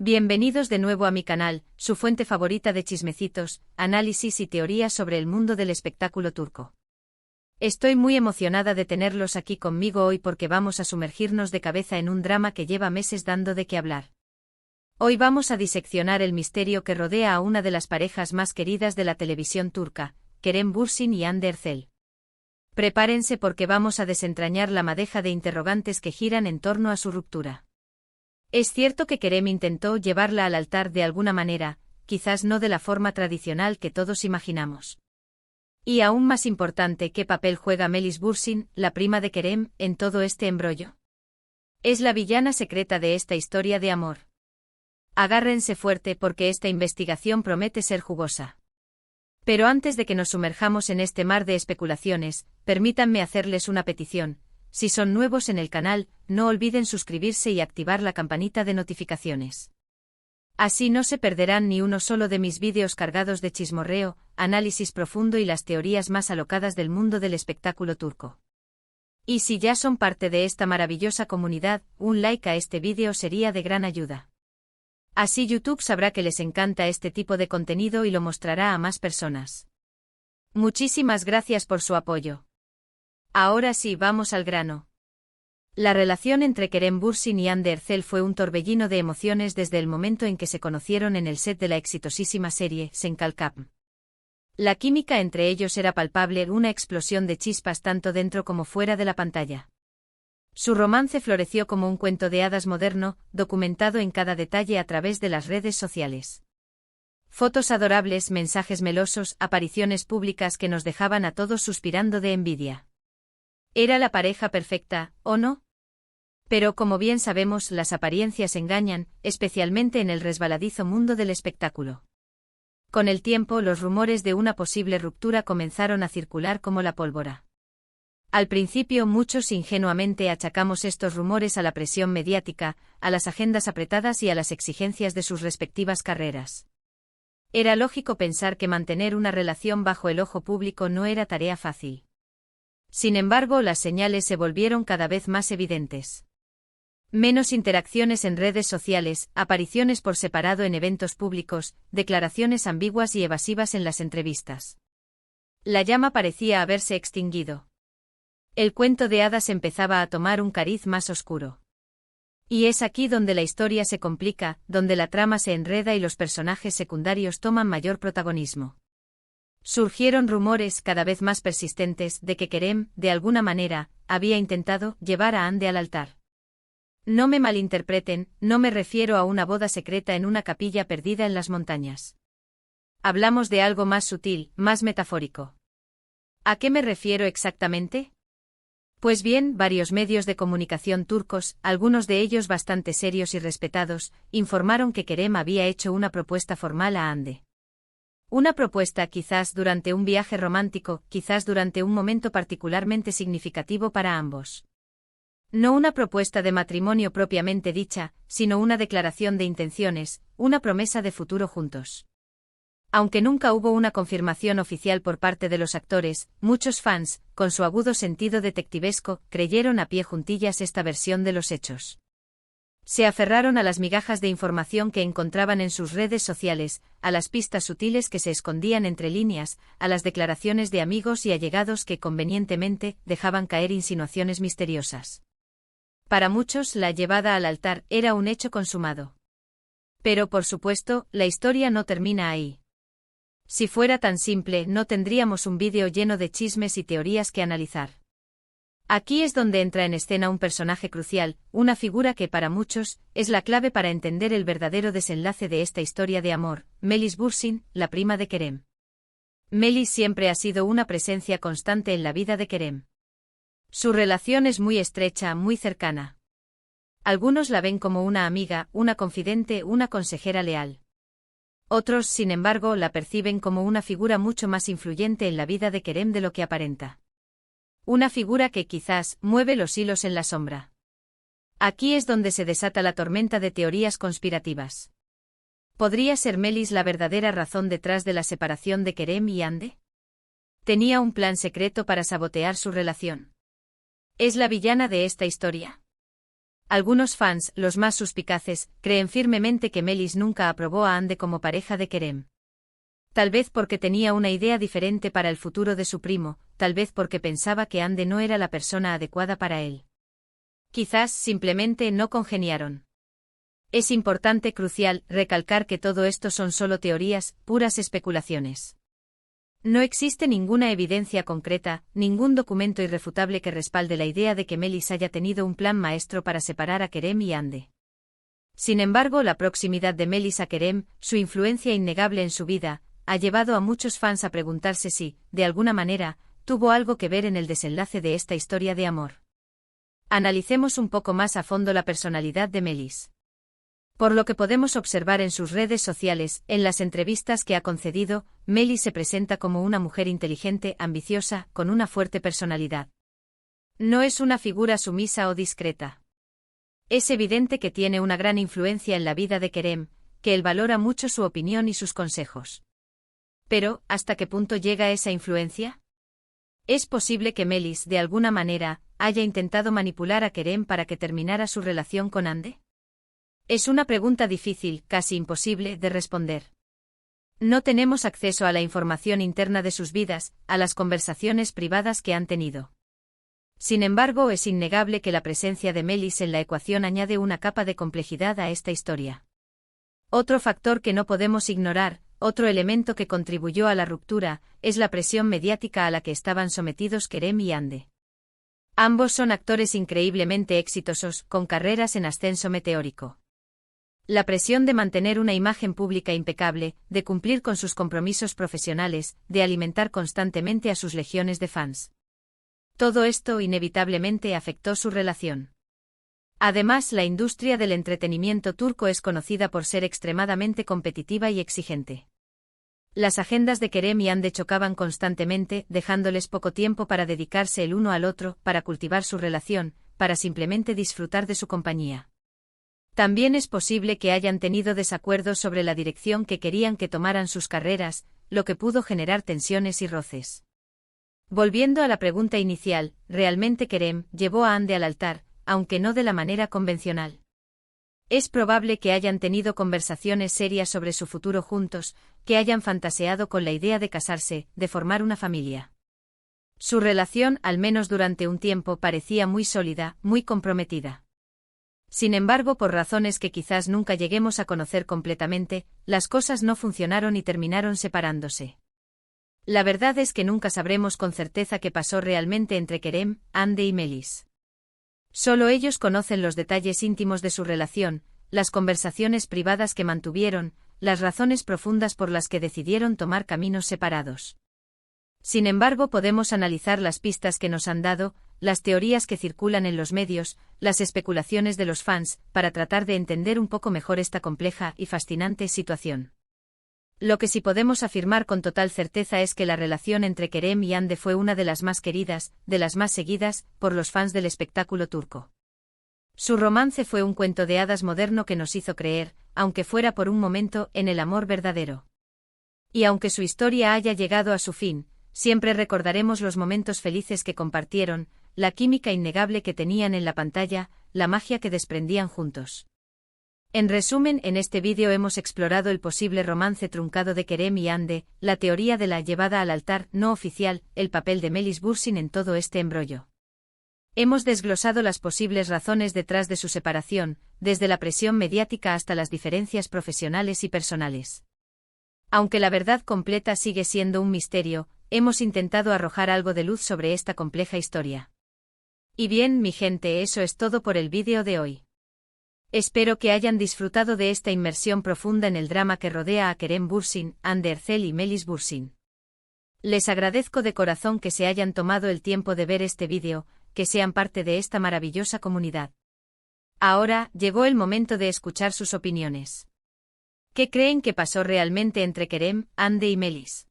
Bienvenidos de nuevo a mi canal, su fuente favorita de chismecitos, análisis y teorías sobre el mundo del espectáculo turco. Estoy muy emocionada de tenerlos aquí conmigo hoy porque vamos a sumergirnos de cabeza en un drama que lleva meses dando de qué hablar. Hoy vamos a diseccionar el misterio que rodea a una de las parejas más queridas de la televisión turca, Kerem Bürsin y Hande Erçel. Prepárense porque vamos a desentrañar la madeja de interrogantes que giran en torno a su ruptura. Es cierto que Kerem intentó llevarla al altar de alguna manera, quizás no de la forma tradicional que todos imaginamos. Y aún más importante, ¿qué papel juega Melis Bürsin, la prima de Kerem, en todo este embrollo? Es la villana secreta de esta historia de amor. Agárrense fuerte porque esta investigación promete ser jugosa. Pero antes de que nos sumerjamos en este mar de especulaciones, permítanme hacerles una petición. Si son nuevos en el canal, no olviden suscribirse y activar la campanita de notificaciones. Así no se perderán ni uno solo de mis vídeos cargados de chismorreo, análisis profundo y las teorías más alocadas del mundo del espectáculo turco. Y si ya son parte de esta maravillosa comunidad, un like a este vídeo sería de gran ayuda. Así YouTube sabrá que les encanta este tipo de contenido y lo mostrará a más personas. Muchísimas gracias por su apoyo. Ahora sí, vamos al grano. La relación entre Kerem Bürsin y Hande Erçel fue un torbellino de emociones desde el momento en que se conocieron en el set de la exitosísima serie Sen Kalkam. La química entre ellos era palpable, una explosión de chispas tanto dentro como fuera de la pantalla. Su romance floreció como un cuento de hadas moderno, documentado en cada detalle a través de las redes sociales. Fotos adorables, mensajes melosos, apariciones públicas que nos dejaban a todos suspirando de envidia. Era la pareja perfecta, ¿o no? Pero como bien sabemos, las apariencias engañan, especialmente en el resbaladizo mundo del espectáculo. Con el tiempo, los rumores de una posible ruptura comenzaron a circular como la pólvora. Al principio, muchos ingenuamente achacamos estos rumores a la presión mediática, a las agendas apretadas y a las exigencias de sus respectivas carreras. Era lógico pensar que mantener una relación bajo el ojo público no era tarea fácil. Sin embargo, las señales se volvieron cada vez más evidentes. Menos interacciones en redes sociales, apariciones por separado en eventos públicos, declaraciones ambiguas y evasivas en las entrevistas. La llama parecía haberse extinguido. El cuento de hadas empezaba a tomar un cariz más oscuro. Y es aquí donde la historia se complica, donde la trama se enreda y los personajes secundarios toman mayor protagonismo. Surgieron rumores cada vez más persistentes de que Kerem, de alguna manera, había intentado llevar a Hande al altar. No me malinterpreten, no me refiero a una boda secreta en una capilla perdida en las montañas. Hablamos de algo más sutil, más metafórico. ¿A qué me refiero exactamente? Pues bien, varios medios de comunicación turcos, algunos de ellos bastante serios y respetados, informaron que Kerem había hecho una propuesta formal a Hande. Una propuesta quizás durante un viaje romántico, quizás durante un momento particularmente significativo para ambos. No una propuesta de matrimonio propiamente dicha, sino una declaración de intenciones, una promesa de futuro juntos. Aunque nunca hubo una confirmación oficial por parte de los actores, muchos fans, con su agudo sentido detectivesco, creyeron a pie juntillas esta versión de los hechos. Se aferraron a las migajas de información que encontraban en sus redes sociales, a las pistas sutiles que se escondían entre líneas, a las declaraciones de amigos y allegados que convenientemente dejaban caer insinuaciones misteriosas. Para muchos, la llevada al altar era un hecho consumado. Pero por supuesto, la historia no termina ahí. Si fuera tan simple, no tendríamos un vídeo lleno de chismes y teorías que analizar. Aquí es donde entra en escena un personaje crucial, una figura que para muchos es la clave para entender el verdadero desenlace de esta historia de amor, Melis Bürsin, la prima de Kerem. Melis siempre ha sido una presencia constante en la vida de Kerem. Su relación es muy estrecha, muy cercana. Algunos la ven como una amiga, una confidente, una consejera leal. Otros, sin embargo, la perciben como una figura mucho más influyente en la vida de Kerem de lo que aparenta. Una figura que quizás mueve los hilos en la sombra. Aquí es donde se desata la tormenta de teorías conspirativas. ¿Podría ser Melis la verdadera razón detrás de la separación de Kerem y Hande? ¿Tenía un plan secreto para sabotear su relación? ¿Es la villana de esta historia? Algunos fans, los más suspicaces, creen firmemente que Melis nunca aprobó a Ande como pareja de Kerem. Tal vez porque tenía una idea diferente para el futuro de su primo, tal vez porque pensaba que Ande no era la persona adecuada para él. Quizás simplemente no congeniaron. Es importante, crucial, recalcar que todo esto son solo teorías, puras especulaciones. No existe ninguna evidencia concreta, ningún documento irrefutable que respalde la idea de que Melis haya tenido un plan maestro para separar a Kerem y Ande. Sin embargo, la proximidad de Melis a Kerem, su influencia innegable en su vida, ha llevado a muchos fans a preguntarse si, de alguna manera, tuvo algo que ver en el desenlace de esta historia de amor. Analicemos un poco más a fondo la personalidad de Melis. Por lo que podemos observar en sus redes sociales, en las entrevistas que ha concedido, Melis se presenta como una mujer inteligente, ambiciosa, con una fuerte personalidad. No es una figura sumisa o discreta. Es evidente que tiene una gran influencia en la vida de Kerem, que él valora mucho su opinión y sus consejos. Pero, ¿hasta qué punto llega esa influencia? ¿Es posible que Melis, de alguna manera, haya intentado manipular a Kerem para que terminara su relación con Ande? Es una pregunta difícil, casi imposible, de responder. No tenemos acceso a la información interna de sus vidas, a las conversaciones privadas que han tenido. Sin embargo, es innegable que la presencia de Melis en la ecuación añade una capa de complejidad a esta historia. Otro factor que no podemos ignorar, otro elemento que contribuyó a la ruptura, es la presión mediática a la que estaban sometidos Kerem y Ande. Ambos son actores increíblemente exitosos, con carreras en ascenso meteórico. La presión de mantener una imagen pública impecable, de cumplir con sus compromisos profesionales, de alimentar constantemente a sus legiones de fans. Todo esto inevitablemente afectó su relación. Además, la industria del entretenimiento turco es conocida por ser extremadamente competitiva y exigente. Las agendas de Kerem y Ande chocaban constantemente, dejándoles poco tiempo para dedicarse el uno al otro, para cultivar su relación, para simplemente disfrutar de su compañía. También es posible que hayan tenido desacuerdos sobre la dirección que querían que tomaran sus carreras, lo que pudo generar tensiones y roces. Volviendo a la pregunta inicial, ¿realmente Kerem llevó a Ande al altar, aunque no de la manera convencional? Es probable que hayan tenido conversaciones serias sobre su futuro juntos, que hayan fantaseado con la idea de casarse, de formar una familia. Su relación, al menos durante un tiempo, parecía muy sólida, muy comprometida. Sin embargo, por razones que quizás nunca lleguemos a conocer completamente, las cosas no funcionaron y terminaron separándose. La verdad es que nunca sabremos con certeza qué pasó realmente entre Kerem, Ande y Melis. Solo ellos conocen los detalles íntimos de su relación, las conversaciones privadas que mantuvieron, las razones profundas por las que decidieron tomar caminos separados. Sin embargo, podemos analizar las pistas que nos han dado, las teorías que circulan en los medios, las especulaciones de los fans, para tratar de entender un poco mejor esta compleja y fascinante situación. Lo que sí podemos afirmar con total certeza es que la relación entre Kerem y Ande fue una de las más queridas, de las más seguidas, por los fans del espectáculo turco. Su romance fue un cuento de hadas moderno que nos hizo creer, aunque fuera por un momento, en el amor verdadero. Y aunque su historia haya llegado a su fin, siempre recordaremos los momentos felices que compartieron, la química innegable que tenían en la pantalla, la magia que desprendían juntos. En resumen, en este vídeo hemos explorado el posible romance truncado de Kerem y Ande, la teoría de la llevada al altar no oficial, el papel de Melis Bursin en todo este embrollo. Hemos desglosado las posibles razones detrás de su separación, desde la presión mediática hasta las diferencias profesionales y personales. Aunque la verdad completa sigue siendo un misterio, hemos intentado arrojar algo de luz sobre esta compleja historia. Y bien, mi gente, eso es todo por el vídeo de hoy. Espero que hayan disfrutado de esta inmersión profunda en el drama que rodea a Kerem Bursin, Ande Erçel y Melis Bursin. Les agradezco de corazón que se hayan tomado el tiempo de ver este vídeo, que sean parte de esta maravillosa comunidad. Ahora, llegó el momento de escuchar sus opiniones. ¿Qué creen que pasó realmente entre Kerem, Ande y Melis?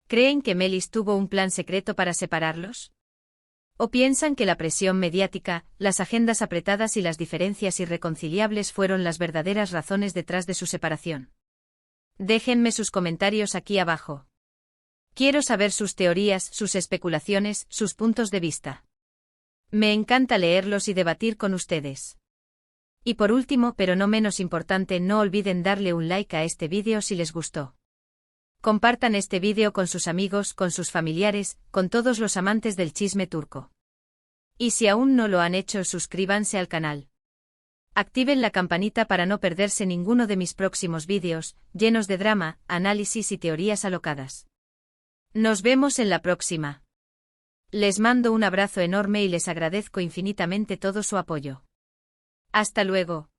¿Creen que Melis tuvo un plan secreto para separarlos? ¿O piensan que la presión mediática, las agendas apretadas y las diferencias irreconciliables fueron las verdaderas razones detrás de su separación? Déjenme sus comentarios aquí abajo. Quiero saber sus teorías, sus especulaciones, sus puntos de vista. Me encanta leerlos y debatir con ustedes. Y por último, pero no menos importante, no olviden darle un like a este vídeo si les gustó. Compartan este vídeo con sus amigos, con sus familiares, con todos los amantes del chisme turco. Y si aún no lo han hecho, suscríbanse al canal. Activen la campanita para no perderse ninguno de mis próximos vídeos, llenos de drama, análisis y teorías alocadas. Nos vemos en la próxima. Les mando un abrazo enorme y les agradezco infinitamente todo su apoyo. Hasta luego.